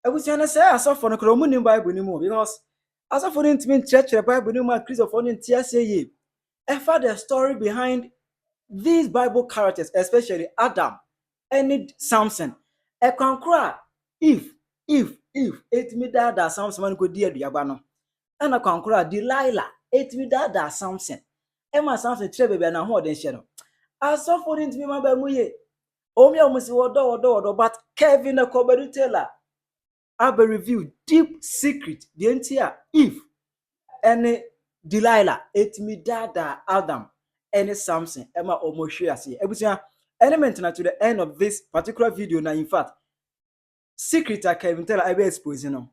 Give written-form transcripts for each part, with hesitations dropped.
Ebusiana say asofo no kromu ni Bible ni mu because asofo no ntimi nkyerɛkyerɛ Bible ni mu a Christopher no ntia say ye. Efa the story behind these Bible characters, especially Adam and Samson. Ekwankro Eve, etimi da Samson man ko di aduaba no. Ana kwankro Delilah, etimi da Samson. Emma Samson kyerɛ bebe na ho ɔden hye no. Asofo no ntimi ma ba mu ye. Omi omusi wodo but Kevin Akobadu Taylor have revealed deep secret the entire Eve and Delilah etimi da Adam and Samson Emma omohwe ase ebusia element na to the end of this particular video na in fact secret a Kevin Taylor ebe expose no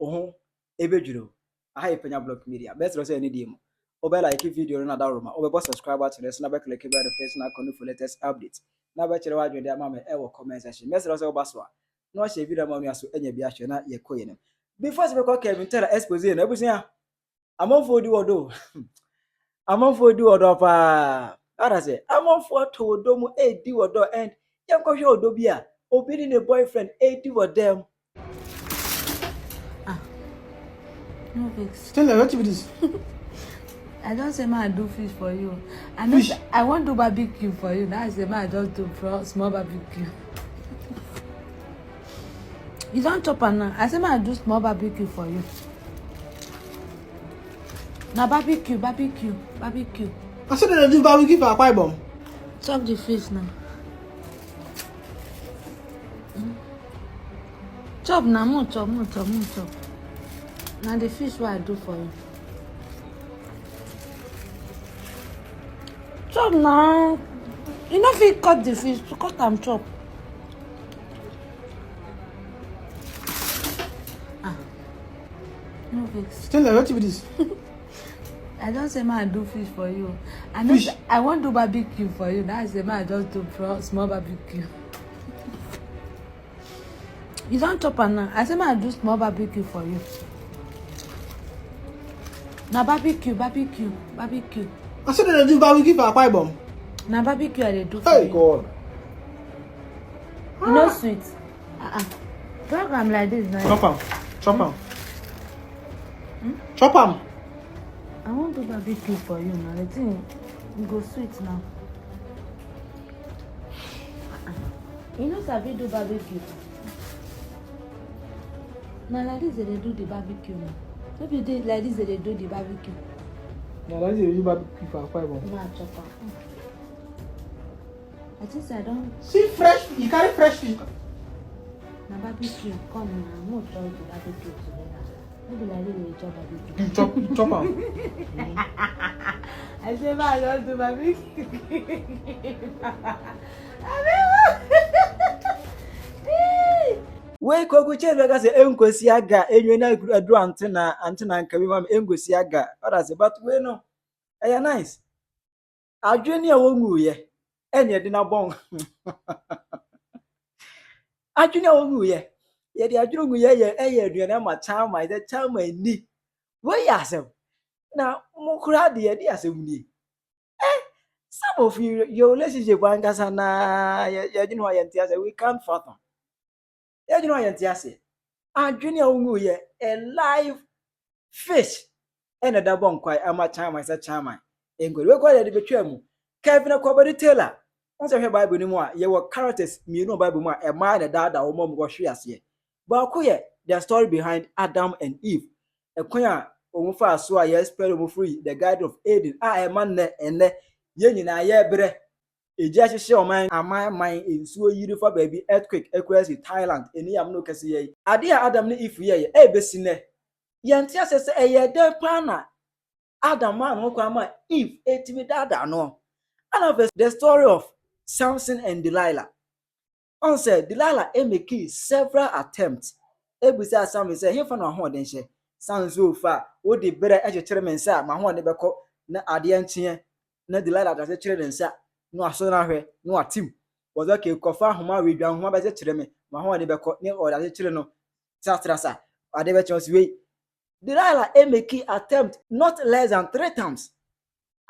oho ebedwuro aha Penyah block media best say any DM obe like video na da roma obe subscribe to this na be click by the face na connect for latest updates na be kire wadwe de ama me e wo comment section best say oba so no share video ma no aso enya bi ahwe na ye koye no before se be call Kevin Taylor expose no ebusia amonfo di wodo amonfo di wodo pa ada say amonfo to wodo mu e di wodo and yenko hwe wodo bi a obi ni ne boyfriend e di wodem no vex. Still what with this? I don't say I do fish for you. I want to barbecue for you. Now I say I just do small barbecue. You don't chop now. I say I do small barbecue for you. Now barbecue. I said I do barbecue for a pie bomb. Chop the fish now. Chop now, more chop. Now the fish what I do for you. Chop now. You know if you cut the fish, to cut and chop. No vex. Still what with this? I don't say I do fish for you. Fish? I want to barbecue for you. Now I say I just do small barbecue. You don't chop now. I say I do small barbecue for you. Now barbecue. I said I do barbecue for a pie bomb. Now barbecue I do for Hey you. God. You know sweet. Program like this now. Chop 'em. Chop 'em. I want to barbecue for you now. The thing go sweet now. You know Sabi do barbecue. Now like this they do the barbecue now. If you do it like this they do the barbecue. Now that's you barbecue for a pie bomb. Nah, chop up. I think I don't. See fresh. You carry fresh fish. Now barbecue come now. I'm not trying to barbecue together. Maybe like this they chop barbecue. You chop 'em. I say I don't do barbecue. we kogu cheze ga se enkosi aga enwe na aduru antena nkabi ma enkosi aga oda se but we no eh nice adwene a wongu ye ene de na bon adwene a wongu ye de adwene ngu ye aduane ma chama de chama ni we yasem na mukura de ye asem ni some of your relationship angasa na ye dwene wa ye ntia we can't fathom. You know adwene a wongu ye a live fish and a dabon kwai ama chama isa chama engori we kwa de betwa mu Kevin Akobadu Taylor onse hwe Bible ni mu a ye wo characters mienu Bible mu a e ma na dada wo mom go hwe ase ba ko ye the story behind Adam and Eve e kwan a omufa aso a ye spell omu free the Garden of Eden a e man na ene ye nyina ye bre eji ahihye oman aman ensuo yiri fa baabi earthquake equals Thailand eni am no kase ye ade a Adam ne Eve ye ebesi ne yente asese eye den pa na Adam man ho kwa ma Eve etimi dada no and the story of Samson and Delilah on said Delilah make several attempts ebusa Samson say he fa no ho den hye Samson fa wo de bere ehekere mensa ma ho ne beko na ade enche na Delilah da se kire den sa no aso na hwe no atim wozo ke kofa homa wedwan homa be kire me ma ho ne beko ne o da kire no sa ade be chance we Delilah make attempt not less than 3 times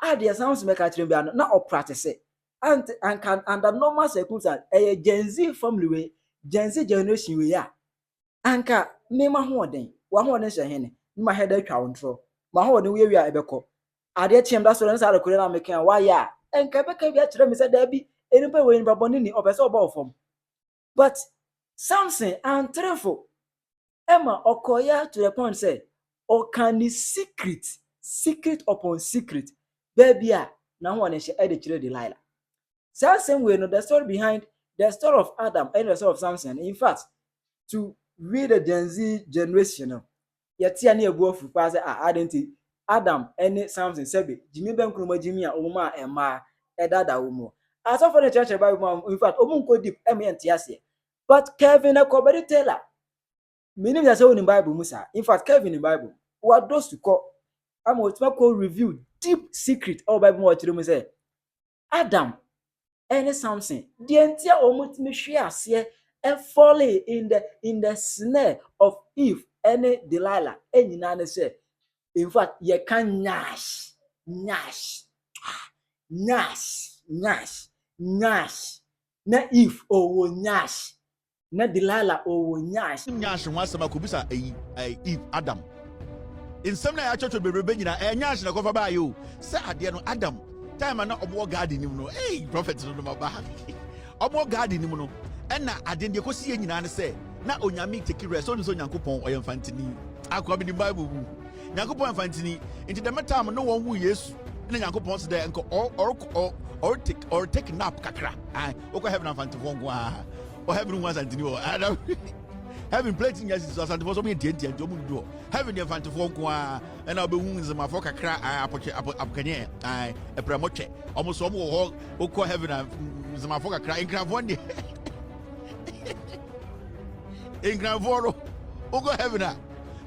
ade sounds make kire be na o practice and can under normal circumstances Gen Z family we Gen Z generation we ya anka me ma hoɔden wa hoɔden hyɛ hene ma head atwa wo ntro ma hoɔden we wi a ebekɔ ade tiem da so no sa rekore na meka wayɛ a enka beka bi a kyerɛ me sɛ da bi enipa we nipa bɔne ni ɔpɛ sɛ ɔba ɔfam but Samson antrefo Emma ɔkɔya to the point say ɔka secret upon secret baby a na ho ne hye e de kyerɛ Delilah. Same way no the story behind the story of Adam and the story of Samson. In fact, to read the Gen Z generation, yet na ebu ofu pa say Adam and Samson sebe Jimmy ben kroma Jimmy a omuma ema edada omo. As for the church Bible, in fact, omunko deep entiase. But Kevin Akobedi Taylor, meaning that in Bible Musa. In fact, Kevin in Bible, what those to call I'm going to review deep secret of Bible what you say. Adam and Samson, the entire almost me share and falling in the snare of Eve and Delilah. And you say, in fact, you can nash. Na Eve or nash. Na Delilah or nash. Nash once about Kubisa Eve Adam. In some way, I church will be rebellion and Nash na cover by you. Say Adam. Time and not more garden, hey, prophet, no more back. More garden, and now I didn't go see any and say, not on your meat take rest on Yankupon or Infantini. I come in the Bible. Yankupon Infantini, into the matter, no one who yes, and Yankupon's there and or take nap kakra. I have an Infantine or having one Santino. Adam. Having plenty yes is something for me to do. Having the fan to Fonqua and I'll be wounds in my foca crack. I a premoche almost all who having a Zamafoca crying crab one day. In Gravoro, who go heaven.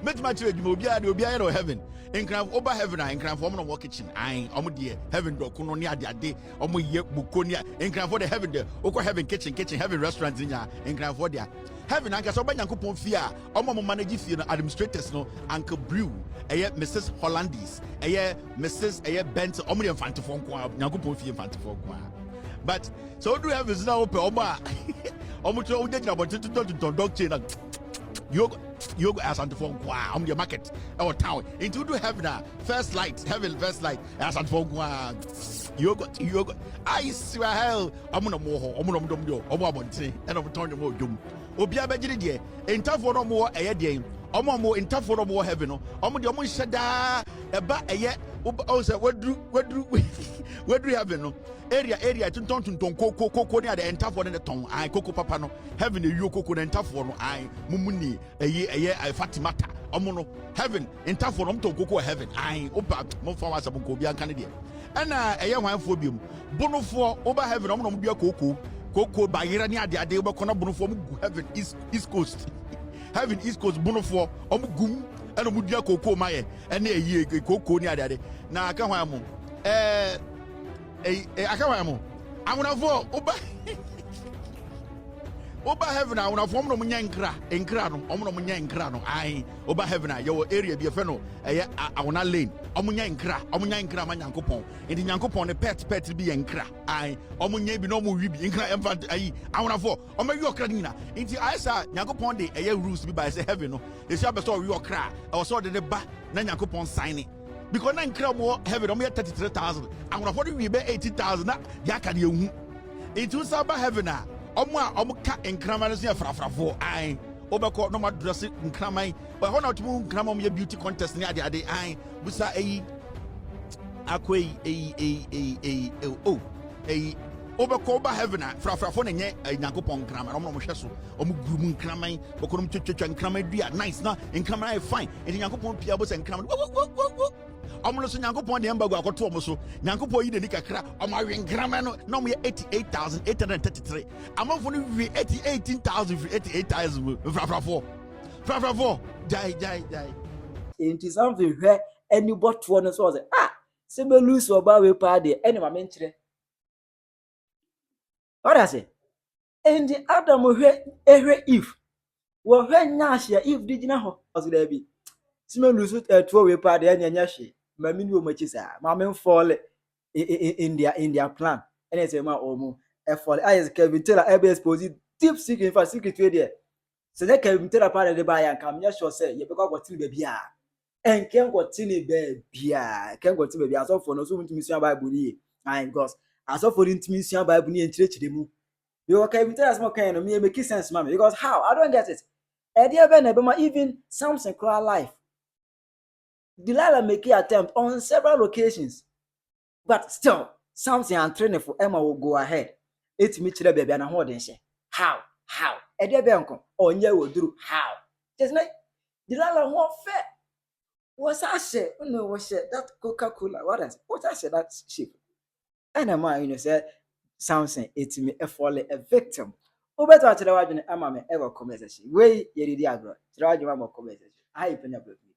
Met my trade, you will be out of heaven. In Crav over heaven, and Crav woman walk kitchen. I am dear heaven do Kunonia day, Omo ye Bukonia, in Crav for the heaven there, Oko heaven kitchen, heaven restaurants in ya, in Crav for there. Heaven, I guess, Obanyanko Fia, Omo managers, administrators, no, Uncle Brew, Mrs. Hollandis, Mrs. Bent, Omni and Fantafon, Yanko Fia Fantafon. But so do have is now open Oma. Omo to about to doctor. You as on the phone, wow, on your market or town. Into do heaven, first light, heaven, first light, as on phone, wow. You got, I swear hell, I'm gonna more, I'm and I'm turning more doom. Obia Bajidi, in tough for no more a day, more in tough for no more heaven, the almost said a bat a yet, also, what do you have no? Area to cocoa near the entire one in the tongue. I cocoa papano, heaven a yoko and tough one. I mumuni a year I fatimata. Omono heaven in tough one to cocoa heaven. I opa more for us about Cobia Canadian. And a young one phobium. Bono for over heaven, Omono cocoa by Irania, the idea about Conabono heaven East Coast. Heaven East Coast Bono for Omugum and Omudia cocoa Maya and a year cocoa near that. Now I can't I can't. I'm gonna vote Oba heaven. I wanna form no munyankra, enkrano, omo no munyankrano. I Oba heaven. Your area be a feno. I wanna lane. Omunyankra manyankopon. In the yankopon, the pet be enkra. I omunye be no more be enkra infant. I wanna vote. Omo your cranina. Into I saw yankopon de a rules be by say heaven. No, the shop saw your cry. I was saw the ba, nan yankopon signing. Because nine crab more heaven on me at 33,000. I'm going to afford you be 80,000. Yakan you. It was about heaven. Omuka and Crammas here for I overcoat no more dressing in Cramai. But how not to move Cramom your beauty contest near the other eye. Busa a overcoat heaven for a Yankopon Cram and Omoshasso, Omugum Cramai, Okum Church and Cramai, nice now, and Cramai fine, and Yankopon Piabos and Cram. Almost Yankopon the Ember got to almost Yankopo the Nicacra, or my Gramano, no me 88,833. I'm off for 18,000 for die. It is something where anybody was similar loose or Barry party, any mention. What I say? And the Adam will hear Eve. Well, when Nash, Eve did not was there be. Similar loose at 2-way party and Yashi. My minimum matches are my fall in their plan. And it's a man or more. A fall. I as Kevin Taylor, I expose deep secret for secret there. So they can tell a part of the buyer and come. Yes, sure, say you because what till baby and can go till baby can go to baby as of for no so to mission Bible and because as of for intimacy Bible and church the move. You okay? Tell us more kind of me make sense, mommy. Because how I don't get it. Idea Ben even Samson cry life. Delilah make an attempt on several occasions, but still Samson and training for Emma will go ahead. It's me to the baby and a holding she. How? Idea Ben on you will do how? Just like Delilah won't fair. What's I say? No, what's that Coca-Cola? What I said that sheep. And a man, said Samson, it's me a fall a victim. Who better to the wagon I'm ever conversation. Way, ye did agro. To the wagon conversation. I open up with me.